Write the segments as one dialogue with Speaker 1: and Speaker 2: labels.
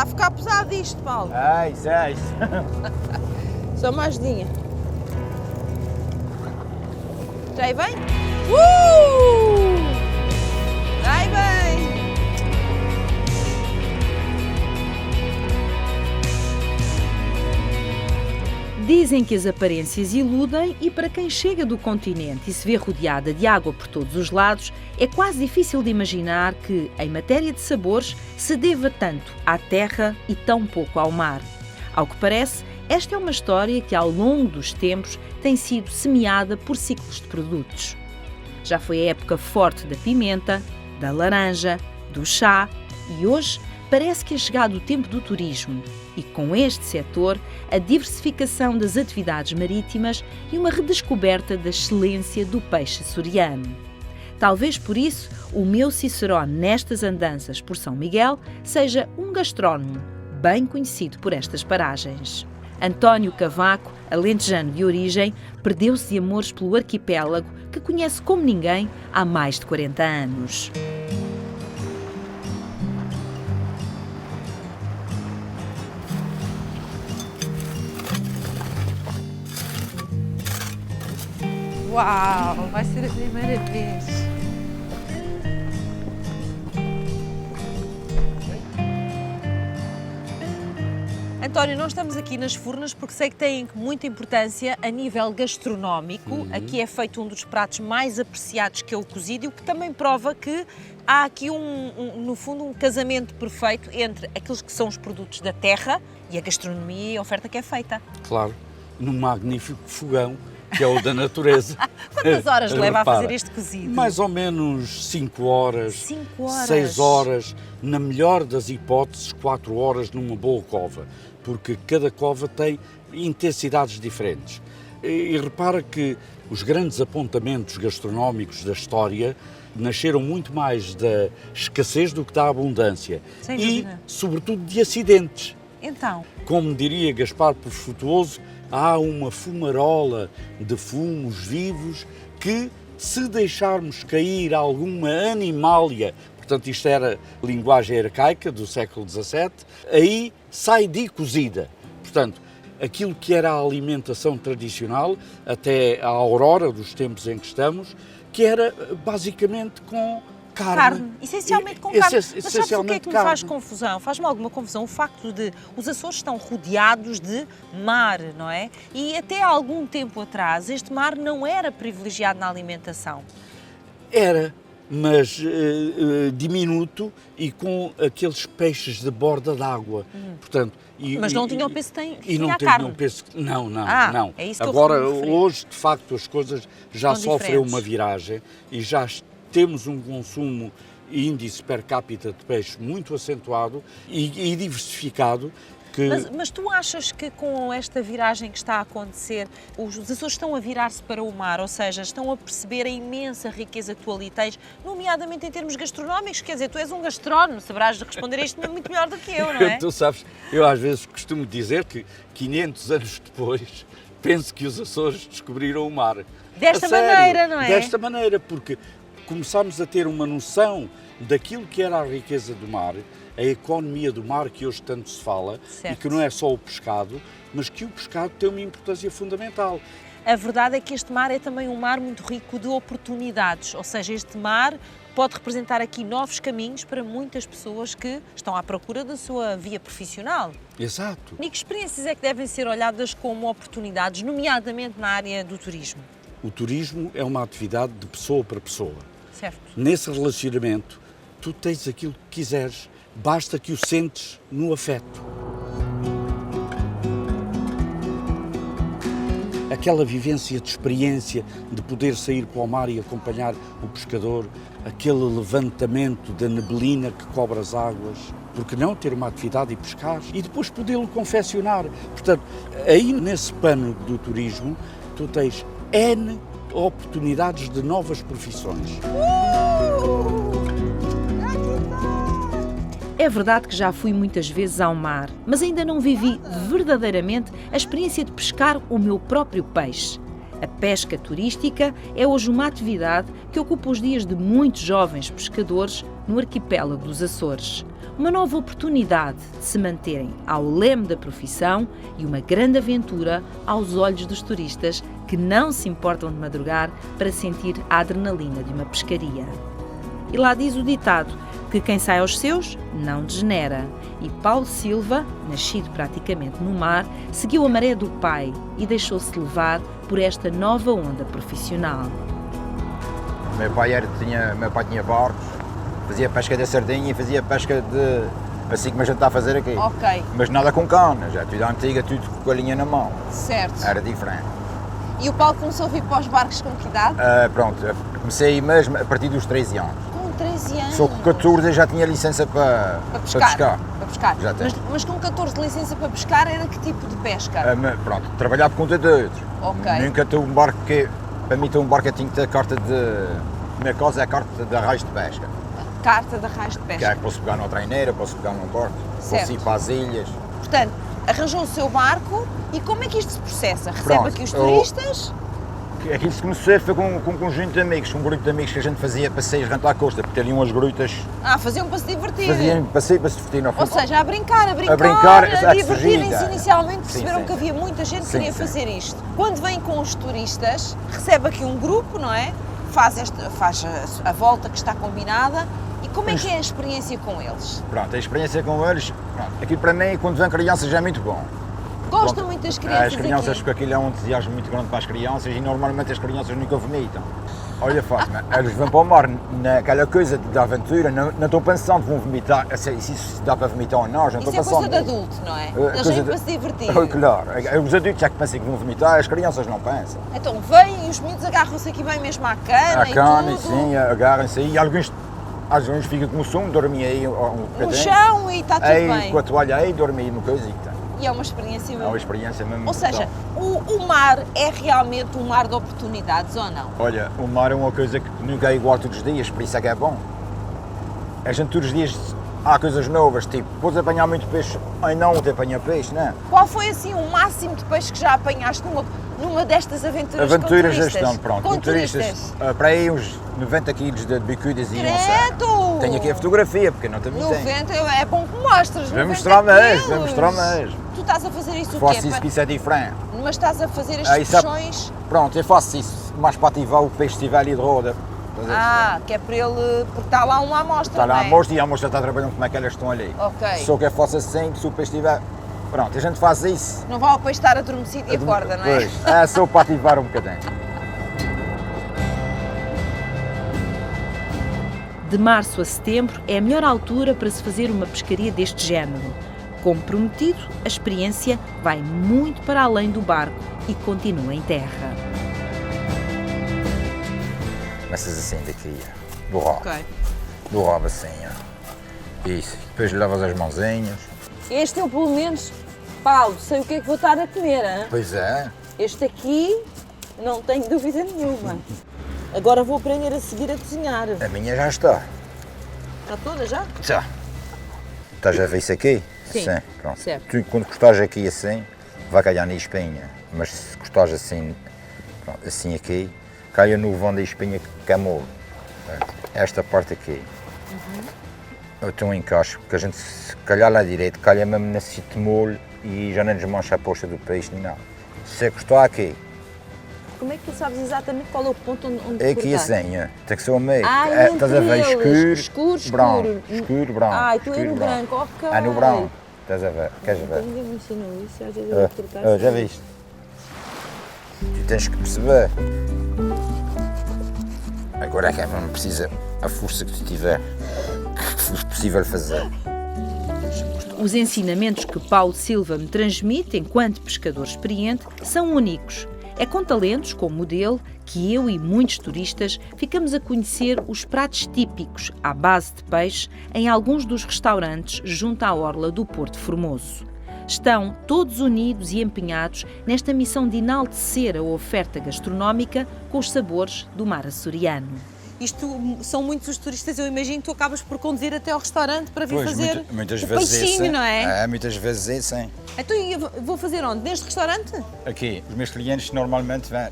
Speaker 1: Está a ficar pesado isto, Paulo.
Speaker 2: Isso.
Speaker 1: Só mais dinha. Já aí vem? Já aí vem!
Speaker 3: Dizem que as aparências iludem e para quem chega do continente e se vê rodeada de água por todos os lados, é quase difícil de imaginar que, em matéria de sabores, se deva tanto à terra e tão pouco ao mar. Ao que parece, esta é uma história que, ao longo dos tempos, tem sido semeada por ciclos de produtos. Já foi a época forte da pimenta, da laranja, do chá e hoje parece que é chegado o tempo do turismo e, com este setor, a diversificação das atividades marítimas e uma redescoberta da excelência do peixe açoriano. Talvez por isso o meu cicerone nestas andanças por São Miguel seja um gastrónomo bem conhecido por estas paragens. António Cavaco, alentejano de origem, perdeu-se de amores pelo arquipélago que conhece como ninguém há mais de 40 anos.
Speaker 1: Uau, vai ser a primeira vez. António, nós estamos aqui nas Furnas porque sei que têm muita importância a nível gastronómico. Aqui é feito um dos pratos mais apreciados, que é o cozido, o que também prova que há aqui, no fundo, um casamento perfeito entre aqueles que são os produtos da terra e a gastronomia e a oferta que é feita.
Speaker 2: Claro, num magnífico fogão, que é o da natureza.
Speaker 1: Quantas horas leva
Speaker 2: Repara,
Speaker 1: a fazer este cozido?
Speaker 2: Mais ou menos 5 horas,
Speaker 1: 5 horas.
Speaker 2: 6 horas, na melhor das hipóteses, 4 horas numa boa cova, porque cada cova tem intensidades diferentes. E repara que os grandes apontamentos gastronómicos da história nasceram muito mais da escassez do que da abundância.
Speaker 1: Sem
Speaker 2: e,
Speaker 1: dúvida.
Speaker 2: sobretudo, de acidentes.
Speaker 1: Então,
Speaker 2: Como diria Gaspar Frutuoso, há uma fumarola de fumos vivos que, se deixarmos cair alguma animália, portanto isto era linguagem arcaica do século XVII, aí sai de cozida. Portanto, aquilo que era a alimentação tradicional, até a aurora dos tempos em que estamos, que era basicamente com carne.
Speaker 1: Essencialmente com carne. Mas sabes o que é
Speaker 2: Essencialmente
Speaker 1: que me faz
Speaker 2: carne.
Speaker 1: confusão? Faz-me alguma confusão o facto de os Açores estão rodeados de mar, não é? E até há algum tempo atrás este mar não era privilegiado na alimentação.
Speaker 2: Era, mas diminuto e com aqueles peixes de borda d'água. Portanto,
Speaker 1: Mas não tinha o peso que
Speaker 2: e não
Speaker 1: tinha a
Speaker 2: tinha
Speaker 1: carne.
Speaker 2: o peso que... Não.
Speaker 1: É isso que eu
Speaker 2: Agora,
Speaker 1: me referi.
Speaker 2: hoje, de facto, as coisas já
Speaker 1: São
Speaker 2: sofrem
Speaker 1: diferentes.
Speaker 2: uma viragem e já temos um consumo índice per capita de peixe muito acentuado e diversificado.
Speaker 1: Mas tu achas que com esta viragem que está a acontecer, os Açores estão a virar-se para o mar, ou seja, estão a perceber a imensa riqueza que tu ali tens, nomeadamente em termos gastronómicos? Quer dizer, tu és um gastrónomo, saberás responder a isto muito melhor do que eu, não é?
Speaker 2: Tu sabes, eu às vezes costumo dizer que 500 anos depois penso que os Açores descobriram o mar.
Speaker 1: Desta
Speaker 2: A sério,
Speaker 1: maneira, não é?
Speaker 2: Desta maneira, porque começámos a ter uma noção daquilo que era a riqueza do mar, a economia do mar que hoje tanto se fala,
Speaker 1: Certo.
Speaker 2: e que não é só o pescado, mas que o pescado tem uma importância fundamental.
Speaker 1: A verdade é que este mar é também um mar muito rico de oportunidades, ou seja, este mar pode representar aqui novos caminhos para muitas pessoas que estão à procura da sua via profissional.
Speaker 2: Exato.
Speaker 1: E que experiências é que devem ser olhadas como oportunidades, nomeadamente na área do turismo?
Speaker 2: O turismo é uma atividade de pessoa para pessoa.
Speaker 1: Certo.
Speaker 2: Nesse relacionamento, tu tens aquilo que quiseres, basta que o sentes no afeto. Aquela vivência de experiência de poder sair para o mar e acompanhar o pescador, aquele levantamento da neblina que cobre as águas, porque não ter uma atividade e pescar e depois podê-lo confeccionar. Portanto, aí nesse pano do turismo, tu tens N oportunidades de novas profissões.
Speaker 3: É verdade que já fui muitas vezes ao mar, mas ainda não vivi verdadeiramente a experiência de pescar o meu próprio peixe. A pesca turística é hoje uma atividade que ocupa os dias de muitos jovens pescadores no arquipélago dos Açores. Uma nova oportunidade de se manterem ao leme da profissão e uma grande aventura aos olhos dos turistas que não se importam de madrugar para sentir a adrenalina de uma pescaria. E lá diz o ditado que quem sai aos seus não degenera. E Paulo Silva, nascido praticamente no mar, seguiu a maré do pai e deixou-se levar por esta nova onda profissional.
Speaker 4: Meu pai tinha barcos, fazia pesca da sardinha e fazia pesca de assim como a gente está a fazer aqui.
Speaker 1: Ok,
Speaker 4: Mas nada com canas, é tudo antiga, tudo com a linha na mão.
Speaker 1: certo.
Speaker 4: Era diferente.
Speaker 1: E o Paulo começou a vir para os barcos com que idade?
Speaker 4: Pronto, comecei aí mesmo a partir dos 13 anos.
Speaker 1: Com 13 anos.
Speaker 4: Só com 14 eu já tinha licença para pescar.
Speaker 1: Para pescar.
Speaker 4: Já tenho.
Speaker 1: Mas com 14 de licença para pescar era que tipo de pesca?
Speaker 4: Pronto, trabalhar por conta de outros.
Speaker 1: Ok.
Speaker 4: Nunca ter um barco que, para mim ter um barco eu tinha que ter a carta de... Minha casa é a carta de arraios de pesca.
Speaker 1: Carta de arraios de
Speaker 4: Que
Speaker 1: pesca.
Speaker 4: é que posso pegar numa traineira, posso pegar num barco,
Speaker 1: Certo.
Speaker 4: posso ir para as ilhas.
Speaker 1: Portanto, arranjou o seu barco e como é que isto se processa? Recebe
Speaker 4: Pronto,
Speaker 1: aqui os turistas?
Speaker 4: Aquilo se começou foi com um conjunto de amigos, um grupo de amigos que a gente fazia passeios rente à costa, porque teriam umas grutas,
Speaker 1: Faziam para se divertir.
Speaker 4: faziam passeio para se divertir. Não
Speaker 1: Ou
Speaker 4: foi?
Speaker 1: seja, a brincar,
Speaker 4: a brincar,
Speaker 1: a
Speaker 4: a
Speaker 1: divertirem-se
Speaker 4: surgir,
Speaker 1: inicialmente,
Speaker 4: sim,
Speaker 1: perceberam
Speaker 4: sim.
Speaker 1: que havia muita gente que
Speaker 4: Sim,
Speaker 1: queria
Speaker 4: sim.
Speaker 1: fazer isto. Quando vem com os turistas, recebe aqui um grupo, não é? Faz a volta que está combinada. E como é que é a experiência com eles?
Speaker 4: Pronto, a experiência com eles, pronto, aquilo para mim, quando vêm crianças, já é muito bom.
Speaker 1: Gostam
Speaker 4: Pronto,
Speaker 1: muito das crianças
Speaker 4: As crianças,
Speaker 1: aqui?
Speaker 4: porque aquilo é um entusiasmo muito grande para as crianças e normalmente as crianças nunca vomitam. Olha, Fátima, eles vão para o mar, naquela coisa da aventura, não estão pensando que vão vomitar, se isso dá para vomitar ou não, já não
Speaker 1: Isso
Speaker 4: estão
Speaker 1: é coisa
Speaker 4: pensando.
Speaker 1: de adulto, não é?
Speaker 4: coisa
Speaker 1: Eles vêm
Speaker 4: de-
Speaker 1: para se divertir.
Speaker 4: Claro, os adultos é que pensam que vão vomitar, as crianças não pensam.
Speaker 1: Então vêm e os miúdos agarram-se aqui bem mesmo à cana
Speaker 4: A
Speaker 1: e
Speaker 4: cana,
Speaker 1: tudo.
Speaker 4: sim, agarram-se aí, alguns ficam com sono, dormem aí um
Speaker 1: No
Speaker 4: bocadinho.
Speaker 1: chão e está tudo
Speaker 4: Aí,
Speaker 1: bem.
Speaker 4: com a toalha aí, dormem aí no coisito.
Speaker 1: E é uma experiência
Speaker 4: É
Speaker 1: mesmo.
Speaker 4: uma experiência mesmo.
Speaker 1: Ou seja,
Speaker 4: brutal.
Speaker 1: o mar é realmente um mar de oportunidades ou não?
Speaker 4: Olha, o mar é uma coisa que nunca é igual todos os dias, por isso é que é bom. A gente todos os dias há coisas novas, tipo, podes apanhar muito peixe, ai não, te apanha peixe, não é?
Speaker 1: Qual foi assim o máximo de peixe que já apanhaste numa destas aventuras
Speaker 4: Aventuras
Speaker 1: com turistas?
Speaker 4: deste ano, pronto.
Speaker 1: Com
Speaker 4: Com turistas, para aí uns 90 quilos de bicudas e
Speaker 1: Credo!
Speaker 4: Tenho aqui a fotografia, porque não também tenho.
Speaker 1: 90, é bom que mostres.
Speaker 4: Vou
Speaker 1: 90
Speaker 4: mostrar mesmo, vou
Speaker 1: quilos.
Speaker 4: mostrar mesmo.
Speaker 1: Tu estás a fazer isso o
Speaker 4: Faço
Speaker 1: quê?
Speaker 4: isso que isso é diferente.
Speaker 1: Mas estás a fazer
Speaker 4: Ah,
Speaker 1: estes
Speaker 4: isso é-
Speaker 1: puxões?
Speaker 4: Pronto, eu faço isso, mais para ativar o peixe se estiver ali de roda. Estás a perceber?
Speaker 1: Que é para ele, porque está lá uma amostra,
Speaker 4: Está lá
Speaker 1: não
Speaker 4: a
Speaker 1: é?
Speaker 4: amostra e a amostra está trabalhando como é que elas estão ali.
Speaker 1: Ok.
Speaker 4: Só que eu faço assim, se o peixe estiver... Pronto, a gente faz isso.
Speaker 1: Não vale o peixe estar adormecido e acorda, não é?
Speaker 4: Pois, é só para ativar um bocadinho.
Speaker 3: De março a setembro é a melhor altura para se fazer uma pescaria deste género. Como prometido, a experiência vai muito para além do barco e continua em terra.
Speaker 4: Começas assim daqui, ó, do rabo.
Speaker 1: Ok.
Speaker 4: Do rabo assim, ó. Isso. Depois lavas as mãozinhas.
Speaker 1: Este eu, pelo menos, Paulo, sei o que é que vou estar a comer, hein?
Speaker 4: Pois é.
Speaker 1: Este aqui, não tenho dúvida nenhuma. Agora vou aprender a seguir a cozinhar.
Speaker 4: A minha já está.
Speaker 1: Está toda já?
Speaker 4: Já. Estás a ver isso aqui?
Speaker 1: Sim,
Speaker 4: Pronto.
Speaker 1: certo.
Speaker 4: Tu, quando cortares aqui assim, vai calhar na espinha. Mas se cortares assim, pronto, assim aqui, calha no vão da espinha que é mole. Portanto, esta parte aqui. Eu tenho um encaixe, porque a gente, se calhar lá direito, calha mesmo nesse sítio mole e já não desmancha a posta do peixe nem nada. Se eu cortar aqui,
Speaker 1: Como é que tu sabes exatamente qual é o ponto onde
Speaker 4: é aqui
Speaker 1: cortar?
Speaker 4: assim, ó, tem que ser o meio.
Speaker 1: Entre
Speaker 4: Estás a ver?
Speaker 1: eles.
Speaker 4: Escuro,
Speaker 1: Escuro,
Speaker 4: branco.
Speaker 1: escuro.
Speaker 4: Escuro, branco.
Speaker 1: Ah, tu é
Speaker 4: escuro,
Speaker 1: no branco, ok.
Speaker 4: É no branco. Estás a ver? Queres ver?
Speaker 1: Ninguém me ensinou isso, às vezes eu vou cortar
Speaker 4: Já
Speaker 1: assim.
Speaker 4: viste? Tu tens que perceber. Agora é que não precisa a força que tu tiver, que for possível fazer.
Speaker 3: Os ensinamentos que Paulo Silva me transmite enquanto pescador experiente são únicos. É com talentos como o dele que eu e muitos turistas ficamos a conhecer os pratos típicos à base de peixe em alguns dos restaurantes junto à orla do Porto Formoso. Estão todos unidos e empenhados nesta missão de enaltecer a oferta gastronómica com os sabores do mar açoriano.
Speaker 1: Isto são muitos os turistas, eu imagino que tu acabas por conduzir até ao restaurante para vir
Speaker 4: Pois,
Speaker 1: fazer
Speaker 4: muitas
Speaker 1: o
Speaker 4: vezes
Speaker 1: peixinho,
Speaker 4: esse,
Speaker 1: não é?
Speaker 4: muitas vezes sim.
Speaker 1: Então eu vou fazer onde? Neste restaurante?
Speaker 4: Aqui, os meus clientes normalmente vêm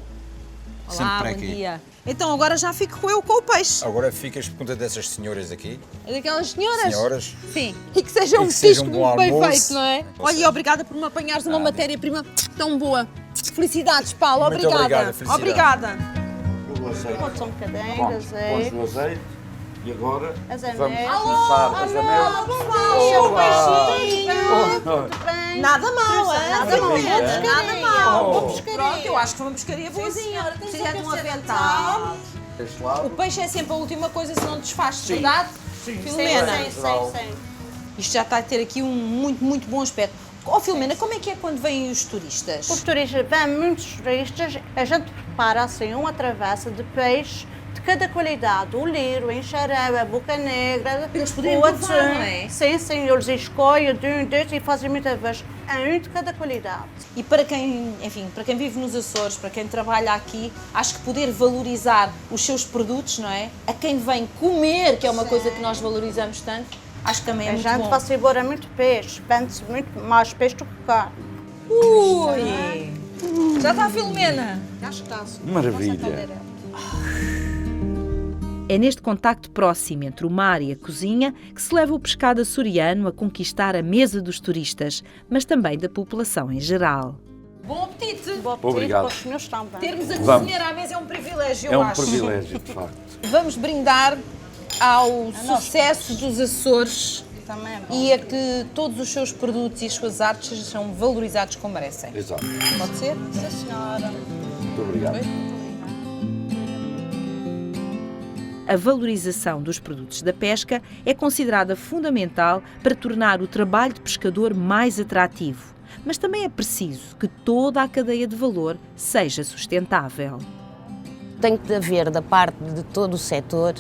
Speaker 4: sempre por
Speaker 1: bom
Speaker 4: aqui.
Speaker 1: dia. Então agora já fico eu com o peixe.
Speaker 4: Agora ficas por conta dessas senhoras aqui.
Speaker 1: Daquelas senhoras?
Speaker 4: Senhoras.
Speaker 1: Sim. E que seja
Speaker 4: E
Speaker 1: um
Speaker 4: que seja
Speaker 1: petisco
Speaker 4: um bom
Speaker 1: muito bem
Speaker 4: almoço.
Speaker 1: feito, não é? Olha, e obrigada por me apanhares uma matéria-prima tão boa. Felicidades, Paulo.
Speaker 4: Muito
Speaker 1: Obrigada.
Speaker 4: obrigado, felicidade.
Speaker 1: Obrigada.
Speaker 2: O azeite.
Speaker 5: Pode só um bocadinho de
Speaker 2: Pões
Speaker 5: azeite.
Speaker 2: o azeite e agora
Speaker 5: As
Speaker 2: vamos
Speaker 5: anéis.
Speaker 2: começar as anéis.
Speaker 1: Nada mal, é?
Speaker 5: Nada mal,
Speaker 2: Maravilha.
Speaker 5: nada mal. Boa pescaria.
Speaker 1: Pronto, eu acho que foi uma pescaria boazinha. Precisa de um
Speaker 5: que ser
Speaker 1: avental.
Speaker 2: Este lado.
Speaker 1: O peixe é sempre a última coisa se não desfaz, verdade?
Speaker 2: Sim.
Speaker 1: Filomena.
Speaker 5: Sim.
Speaker 1: Isto já está a ter aqui um muito bom aspecto. Ó, Filomena, como é que é quando vêm os turistas?
Speaker 5: Os turistas, vêm muitos turistas, a gente prepara assim uma travessa de peixe de cada qualidade, o liro, o encharel, a boca negra,
Speaker 1: Eles poderem
Speaker 5: o
Speaker 1: provar,
Speaker 5: atum.
Speaker 1: não é?
Speaker 5: Sim, eles escolhem de um destes e fazem muitas vezes um de cada qualidade.
Speaker 1: E para quem, enfim, para quem vive nos Açores, para quem trabalha aqui, acho que poder valorizar os seus produtos, não é? A quem vem comer, que é uma coisa que nós valorizamos tanto, acho que também é
Speaker 5: A
Speaker 1: muito
Speaker 5: gente
Speaker 1: bom.
Speaker 5: faz embora muito peixe, vende-se muito mais peixe do que carne.
Speaker 1: Ui! Já está a Filomena?
Speaker 5: Já está.
Speaker 2: Maravilha.
Speaker 3: É neste contacto próximo entre o mar e a cozinha que se leva o pescado açoriano a conquistar a mesa dos turistas, mas também da população em geral.
Speaker 1: Bom apetite!
Speaker 5: Bom apetite
Speaker 2: Obrigado.
Speaker 5: para os senhores também.
Speaker 1: Termos a
Speaker 2: Vamos.
Speaker 1: cozinheira à mesa é um privilégio,
Speaker 2: É
Speaker 1: eu
Speaker 2: um
Speaker 1: acho.
Speaker 2: privilégio, de facto.
Speaker 1: Vamos brindar ao sucesso dos Açores
Speaker 5: Também é bom.
Speaker 1: e a que todos os seus produtos e as suas artes sejam valorizados como merecem.
Speaker 2: Exato.
Speaker 1: Pode ser?
Speaker 5: Sim, senhora.
Speaker 2: Muito obrigado.
Speaker 3: A valorização dos produtos da pesca é considerada fundamental para tornar o trabalho de pescador mais atrativo, mas também é preciso que toda a cadeia de valor seja sustentável.
Speaker 6: Tem que haver, da parte de todo o setor,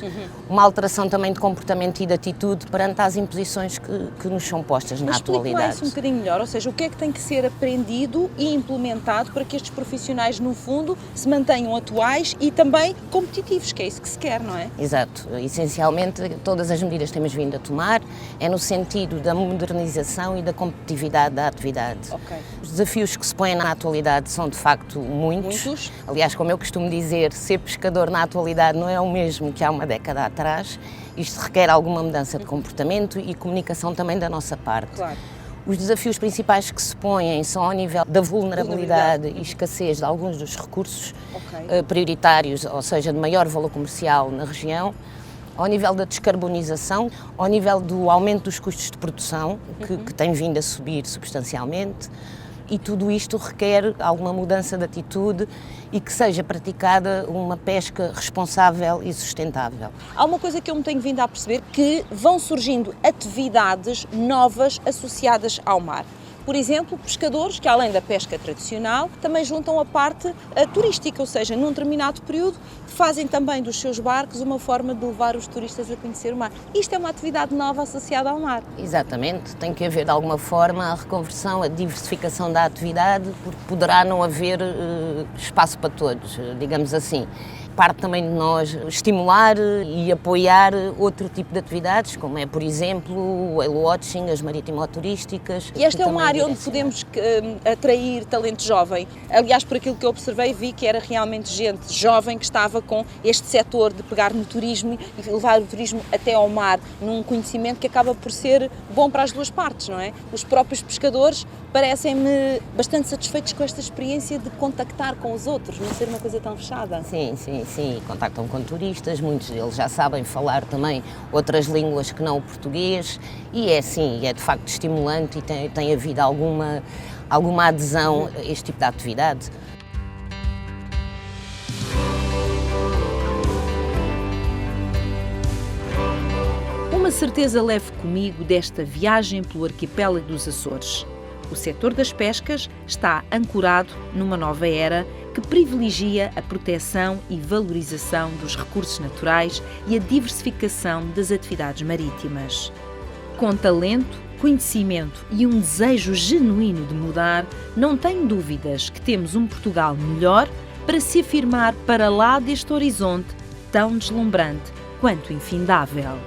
Speaker 6: uma alteração também de comportamento e de atitude perante as imposições que nos são postas na
Speaker 7: Mas explique-me lá
Speaker 6: atualidade.
Speaker 7: isso um bocadinho melhor, ou seja, o que é que tem que ser aprendido e implementado para que estes profissionais, no fundo, se mantenham atuais e também competitivos, que é isso que se quer, não é?
Speaker 6: Exato. Essencialmente, todas as medidas que temos vindo a tomar é no sentido da modernização e da competitividade da atividade.
Speaker 7: Ok.
Speaker 6: Os desafios que se põem na atualidade são, de facto, muitos.
Speaker 7: Muitos.
Speaker 6: Aliás, como eu costumo dizer, ser pescador na atualidade não é o mesmo que há uma década atrás. Isto requer alguma mudança de comportamento e comunicação também da nossa parte.
Speaker 7: Claro.
Speaker 6: Os desafios principais que se põem são ao nível da vulnerabilidade e escassez de alguns dos recursos
Speaker 7: Ok.
Speaker 6: prioritários, ou seja, de maior valor comercial na região, ao nível da descarbonização, ao nível do aumento dos custos de produção, que tem vindo a subir substancialmente, e tudo isto requer alguma mudança de atitude e que seja praticada uma pesca responsável e sustentável.
Speaker 7: Há uma coisa que eu me tenho vindo a perceber, que vão surgindo atividades novas associadas ao mar. Por exemplo, pescadores que, além da pesca tradicional, também juntam a parte turística, ou seja, num determinado período, fazem também dos seus barcos uma forma de levar os turistas a conhecer o mar. Isto é uma atividade nova associada ao mar.
Speaker 6: Exatamente, tem que haver de alguma forma a reconversão, a diversificação da atividade, porque poderá não haver espaço para todos, digamos assim. Parte também de nós estimular e apoiar outro tipo de atividades, como é, por exemplo, o whale watching, as marítimo-turísticas.
Speaker 7: E esta é
Speaker 6: que
Speaker 7: uma
Speaker 6: também
Speaker 7: área onde podemos atrair talento jovem. Aliás, por aquilo que eu observei, vi que era realmente gente jovem que estava com este setor de pegar no turismo e levar o turismo até ao mar, num conhecimento que acaba por ser bom para as duas partes, não é? Os próprios pescadores parecem-me bastante satisfeitos com esta experiência de contactar com os outros, não ser uma coisa tão fechada.
Speaker 6: Sim, contactam com turistas, muitos deles já sabem falar também outras línguas que não o português e é de facto estimulante e tem havido alguma adesão a este tipo de atividade.
Speaker 3: Uma certeza levo comigo desta viagem pelo arquipélago dos Açores. O setor das pescas está ancorado numa nova era que privilegia a proteção e valorização dos recursos naturais e a diversificação das atividades marítimas. Com talento, conhecimento e um desejo genuíno de mudar, não tenho dúvidas que temos um Portugal melhor para se afirmar para lá deste horizonte tão deslumbrante quanto infindável.